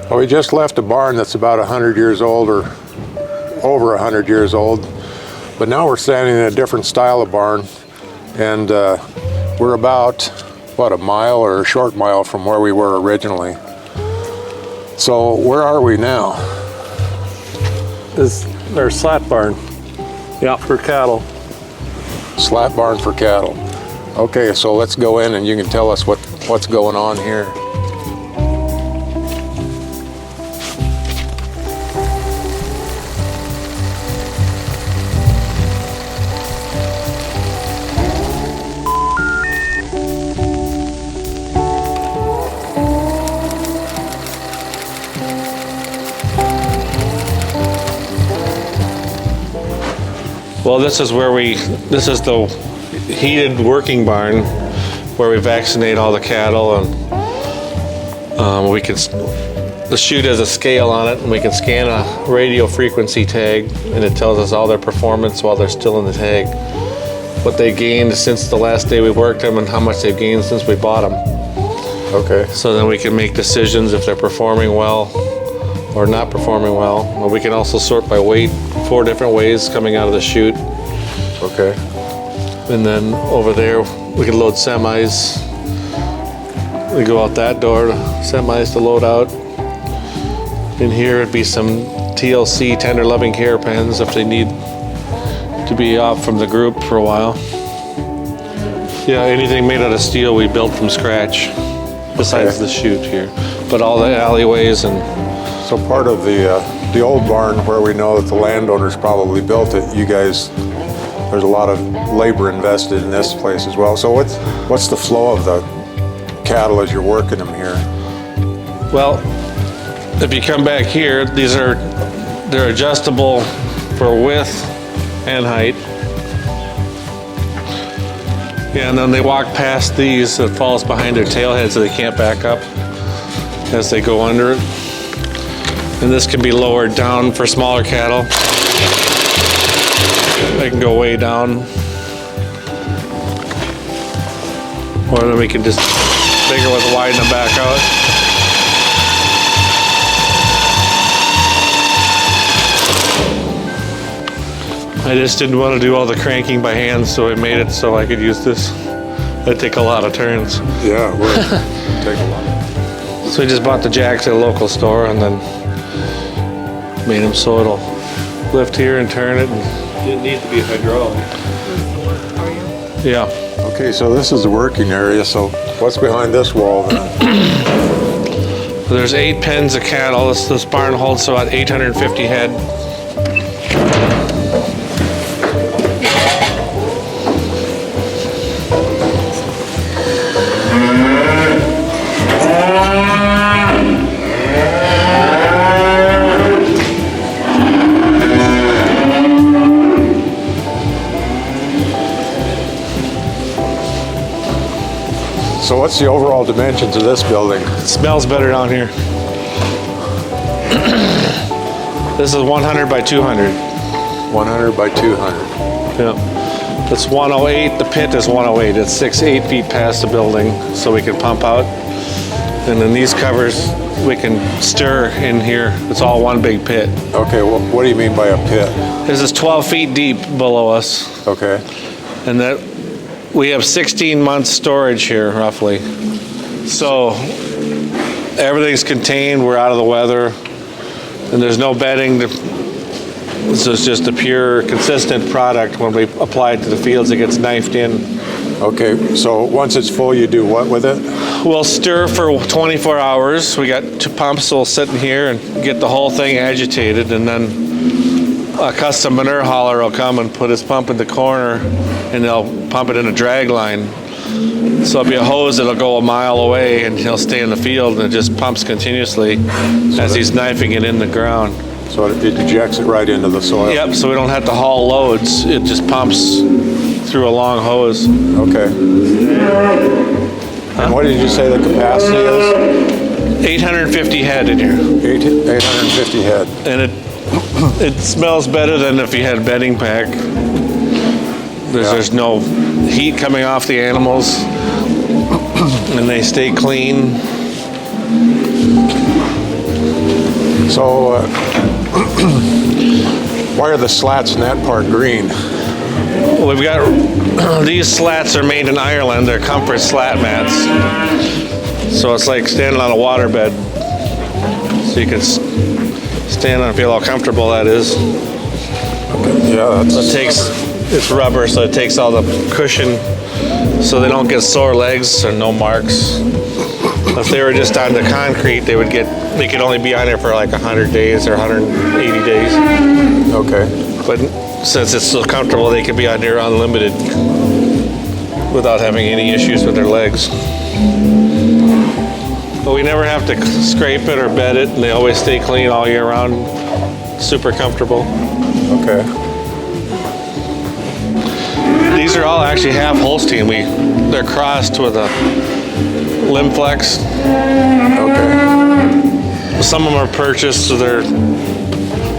Well, we just left a barn that's about 100 years old or over 100 years old, but now we're standing in a different style of barn, and we're about, what, a mile or a short mile from where we were originally. So where are we now? This is our slat barn. Yeah, for cattle. Slat barn for cattle. Okay, so let's go in and you can tell us what's going on here. Well, this is the heated working barn where we vaccinate all the cattle, and the chute has a scale on it, and we can scan a radio frequency tag, and it tells us all their performance while they're still in the tag, what they gained since the last day we worked them and how much they've gained since we bought them. Okay. So then we can make decisions if they're performing well or not performing well. And we can also sort by weight, 4 different ways coming out of the chute. Okay. And then over there, we can load semis. We go out that door, semis to load out. In here would be some TLC, tender loving care pens, if they need to be off from the group for a while. Yeah, anything made out of steel we built from scratch, besides the chute here. But all the alleyways and... So part of the old barn where we know that the landowners probably built it, you guys, there's a lot of labor invested in this place as well. So what's the flow of the cattle as you're working them here? Well, if you come back here, they're adjustable for width and height. Yeah, and then they walk past these, it falls behind their tailhead so they can't back up as they go under it. And this can be lowered down for smaller cattle. They can go way down. Or then we can just bigger with widen them back out. I just didn't want to do all the cranking by hand, so I made it so I could use this. That'd take a lot of turns. Yeah, it would take a lot. So we just bought the jacks at a local store and then made them so it'll lift here and turn it. And it needs to be hydraulic. Yeah. Okay, so this is the working area. So what's behind this wall then? There's 8 pens of cattle. This barn holds about 850 head. So what's the overall dimensions of this building? It smells better down here. This is 100 by 200. 100 by 200. Yeah. That's 108. The pit is 108. It's 8 feet past the building, so we can pump out. And then these covers, we can stir in here. It's all one big pit. Okay, well, what do you mean by a pit? This is 12 feet deep below us. Okay. And that we have 16 months storage here, roughly. So everything's contained. We're out of the weather, and there's no bedding. This is just a pure, consistent product. When we apply it to the fields, it gets knifed in. Okay, so once it's full, you do what with it? We'll stir for 24 hours. We got 2 pumps, so we'll sit in here and get the whole thing agitated, and then a custom manure hauler will come and put his pump in the corner, and they'll pump it in a drag line. So it'll be a hose that'll go a mile away, and he'll stay in the field, and it just pumps continuously as he's knifing it in the ground. So it ejects it right into the soil? Yep, so we don't have to haul loads. It just pumps through a long hose. Okay. And what did you say the capacity is? 850 head in here. 850 head. And it smells better than if you had bedding pack. There's no heat coming off the animals, and they stay clean. So, why are the slats in that part green? We've got these slats are made in Ireland. They're comfort slat mats. So it's like standing on a waterbed. So you can stand and feel how comfortable that is. Okay. Yeah, It's rubber, so it takes all the cushion, so they don't get sore legs or no marks. If they were just on the concrete, they could only be on there for like 100 days or 180 days. Okay. But since it's so comfortable, they can be on there unlimited without having any issues with their legs. But we never have to scrape it or bed it, and they always stay clean all year round. Super comfortable. Okay. These are all actually half Holstein. They're crossed with a Limflex. Okay. Some of them are purchased, so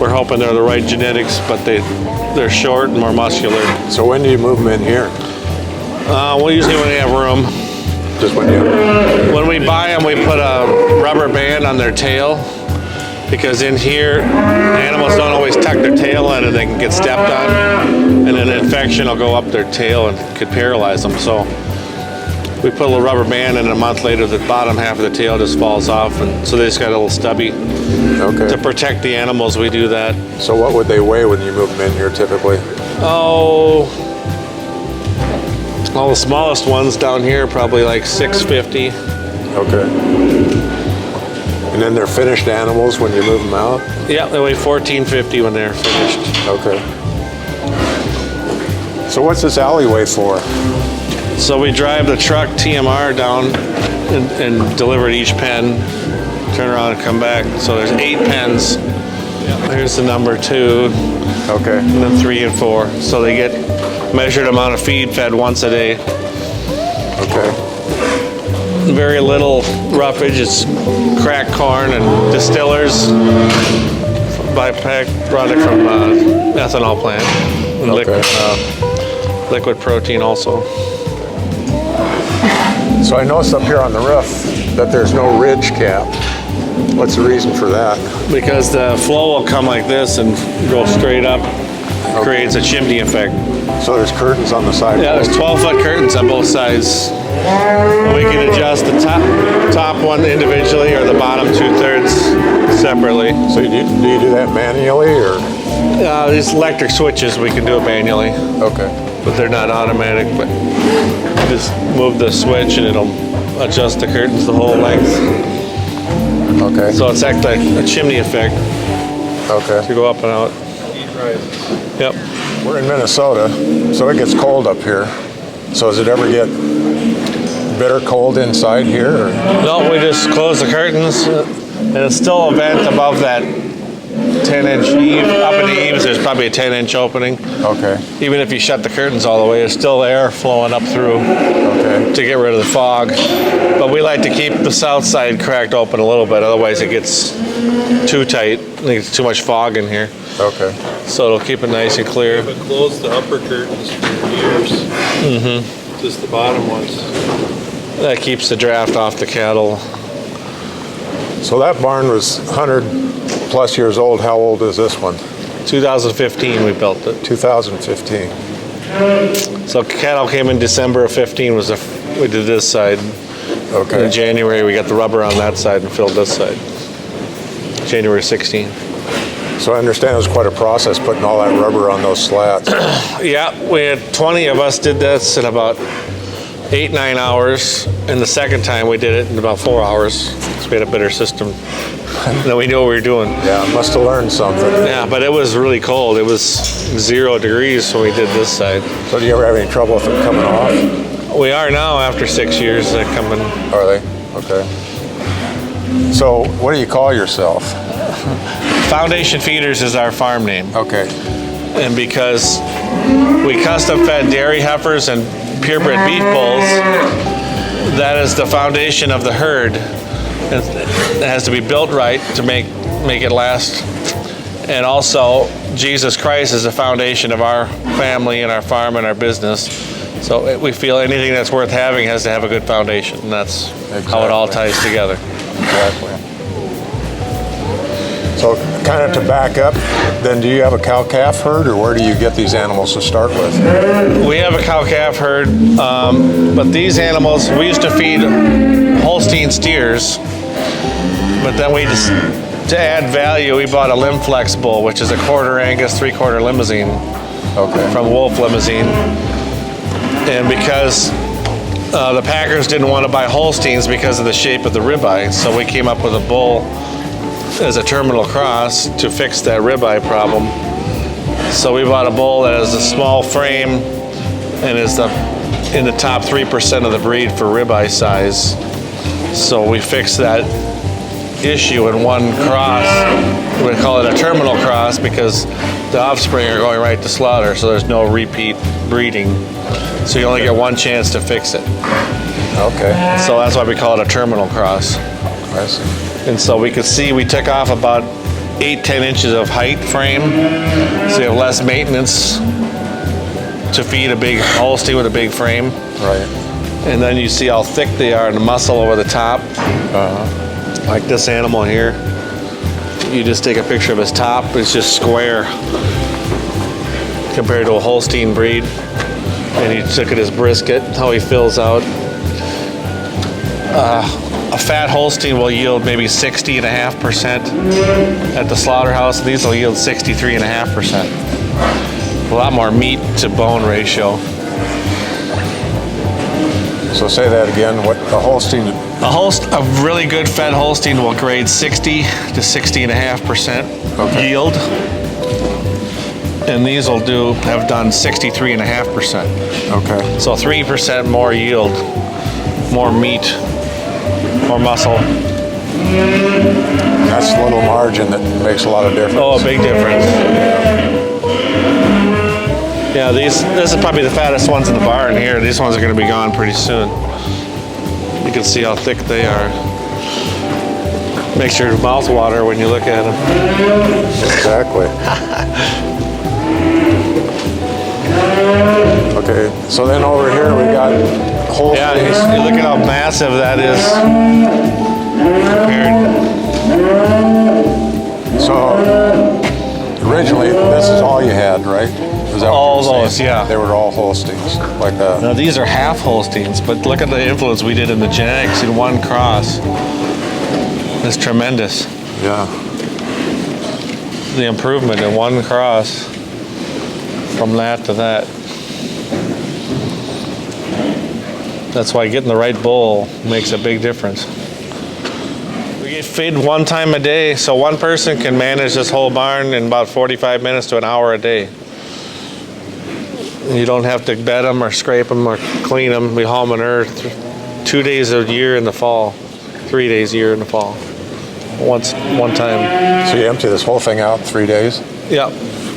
we're hoping they're the right genetics, but they're short and more muscular. So when do you move them in here? Well, usually when they have room. Just when you... When we buy them, we put a rubber band on their tail, because in here, animals don't always tuck their tail in and they can get stepped on, and an infection will go up their tail and could paralyze them. So we put a little rubber band, and a month later, the bottom half of the tail just falls off, and so they just got a little stubby. Okay. To protect the animals, we do that. So what would they weigh when you move them in here typically? Oh, the smallest ones down here probably like 650. Okay. And then they're finished animals when you move them out? Yeah, they weigh 1450 when they're finished. Okay. So what's this alleyway for? So we drive the truck TMR down and deliver to each pen, turn around and come back. So there's 8 pens. Here's the number 2. Okay. And then 3 and 4. So they get measured amount of feed fed once a day. Okay. Very little roughage. It's cracked corn and distillers bypassed product from ethanol plant. And Okay. liquid protein also. So I noticed up here on the roof that there's no ridge cap. What's the reason for that? Because the flow will come like this and go straight up. Creates a chimney effect. So there's curtains on the side. Yeah, there's 12-foot curtains on both sides. We can adjust the top one individually or the bottom 2/3 separately. So do you do that manually or? These electric switches, we can do it manually, Okay. but they're not automatic. But just move the switch and it'll adjust the curtains the whole length. Okay. So it's actually a chimney effect Okay. to go up and out. Yep. We're in Minnesota, so it gets cold up here. So does it ever get bitter cold inside here? Or? No, we just close the curtains, and it's still a vent above that 10-inch eave. Up in the eaves, there's probably a 10-inch opening. Okay. Even if you shut the curtains all the way, there's still air flowing up through Okay. to get rid of the fog. But we like to keep the south side cracked open a little bit, otherwise it gets too tight. There's too much fog in here. Okay. So it'll keep it nice and clear. But closed the upper curtains for years. Mm-hmm. Just the bottom ones. That keeps the draft off the cattle. So that barn was 100 plus years old. How old is this one? 2015 we built it. 2015. So cattle came in December of 15 we did this side. Okay. In January we got the rubber on that side and filled this side. January 16. So I understand it was quite a process putting all that rubber on those slats. Yeah, we had 20 of us did this in about 8-9 hours, and the second time we did it in about 4 hours. So we had a better system. Then we knew what we were doing. Yeah, must have learned something. Yeah, but it was really cold. It was 0 degrees when we did this side. So do you ever have any trouble with them coming off? We are now after 6 years. They're coming. Are they? Okay. So what do you call yourself? Foundation Feeders is our farm name. Okay. And because we custom fed dairy heifers and purebred beef bulls, that is the foundation of the herd. It has to be built right to make it last. And also, Jesus Christ is the foundation of our family and our farm and our business. So we feel anything that's worth having has to have a good foundation, and that's how it all ties together. Exactly. So kind of to back up, then do you have a cow-calf herd, or where do you get these animals to start with? We have a cow-calf herd, but these animals, we used to feed Holstein steers, but then we just, to add value, we bought a Limflex bull, which is a quarter Angus, 3/4 Limousin from Wolf Limousin. And because the packers didn't want to buy Holsteins because of the shape of the ribeye, so we came up with a bull as a terminal cross to fix that ribeye problem. So we bought a bull that has a small frame and is in the top 3% of the breed for ribeye size. So we fixed that issue in one cross. We call it a terminal cross because the offspring are going right to slaughter, so there's no repeat breeding. So you only get one chance to fix it. Okay. So that's why we call it a terminal cross. I see. And so we could see we took off about 8-10 inches of height frame, so you have less maintenance to feed a big Holstein with a big frame. Right. And then you see how thick they are and the muscle over the top. Like this animal here. You just take a picture of his top, it's just square compared to a Holstein breed. And you look at his brisket, how he fills out. A fat Holstein will yield maybe 60.5% at the slaughterhouse. These will yield 63.5%. A lot more meat to bone ratio. So say that again. What a Holstein? A really good fed Holstein will grade 60 to 60.5% yield, and these will have done 63.5%. Okay. So 3% more yield, more meat, more muscle. That's a little margin that makes a lot of difference. Oh, a big difference. Yeah, this is probably the fattest ones in the barn here. These ones are going to be gone pretty soon. You can see how thick they are. Makes your mouth water when you look at them. Exactly. Okay, so then over here we got Holsteins. Yeah, you look at how massive that is compared. So originally, this is all you had, right? Is that All what you were those, saying? yeah. They were all Holsteins, like that. Now these are half Holsteins, but look at the influence we did in the genetics in one cross. It's tremendous. Yeah. The improvement in one cross from that to that. That's why getting the right bull makes a big difference. We get feed one time a day, so one person can manage this whole barn in about 45 minutes to an hour a day. You don't have to bed them or scrape them or clean them. We haul them in earth 2 days a year in the fall, 3 days a year in the fall. One time. So you empty this whole thing out in 3 days? Yeah.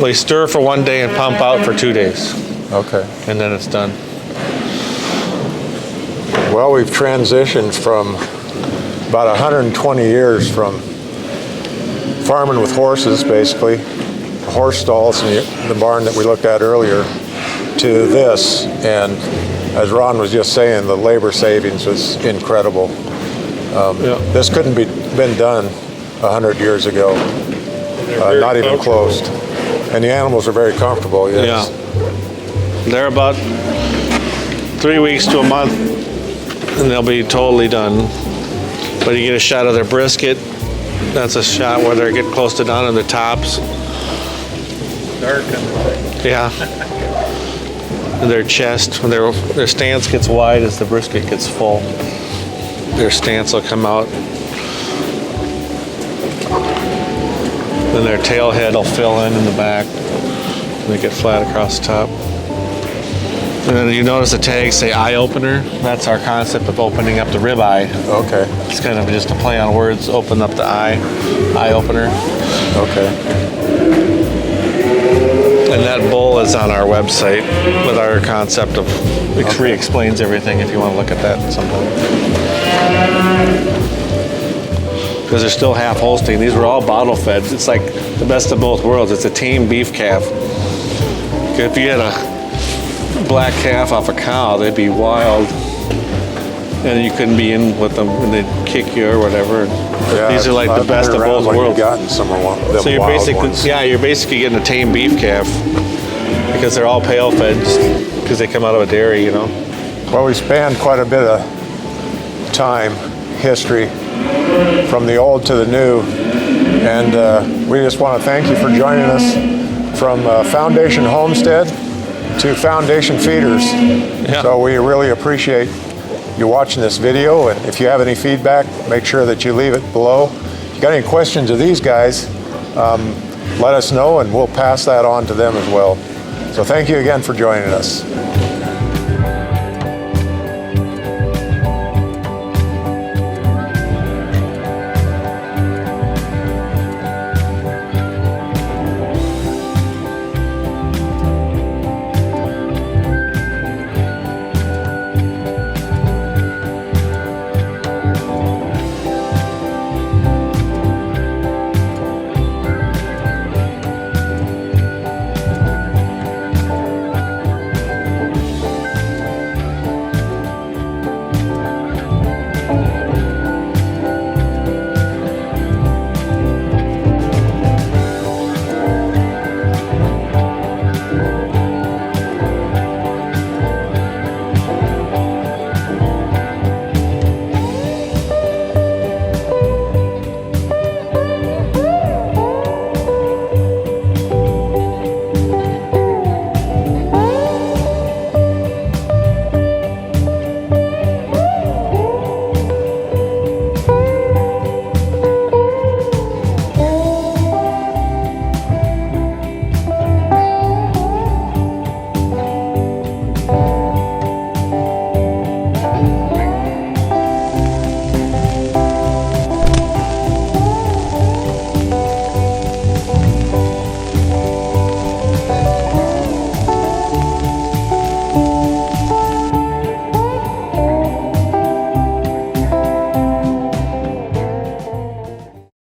We stir for 1 day and pump out for 2 days. Okay. And then it's done. Well, we've transitioned from about 120 years from farming with horses, basically, horse stalls and the barn that we looked at earlier, to this. And as Ron was just saying, the labor savings was incredible. This couldn't been done 100 years ago, not even close. And the animals are very comfortable. Yes. Yeah. They're about 3 weeks to a month, and they'll be totally done. But you get a shot of their brisket. That's a shot where they get close to done on the tops. Dark. Yeah. And their chest, when their stance gets wide as the brisket gets full, their stance will come out. Then their tail head will fill in the back. And they get flat across the top. And then you notice the tags say eye opener. That's our concept of opening up the rib eye. Okay. It's kind of just a play on words, open up the eye opener. Okay. And that bull is on our website with our concept of, re-explains everything if you want to look at that sometime. Because they're still half Holstein. These were all bottle fed. It's like the best of both worlds. It's a tame beef calf. If you had a black calf off a cow, they'd be wild and you couldn't be in with them, and they'd kick you or whatever. Yeah, These are like the I've best been of around both when you worlds. gotten some of them So you're wild basically, ones. you're basically getting a tame beef calf because they're all pale fed because they come out of a dairy, you know. Well, we spanned quite a bit of time, history, from the old to the new, and we just want to thank you for joining us from Foundation Homestead to Foundation Feeders. Yeah. So we really appreciate you watching this video, and if you have any feedback, make sure that you leave it below. If you got any questions of these guys, let us know and we'll pass that on to them as well. So thank you again for joining us.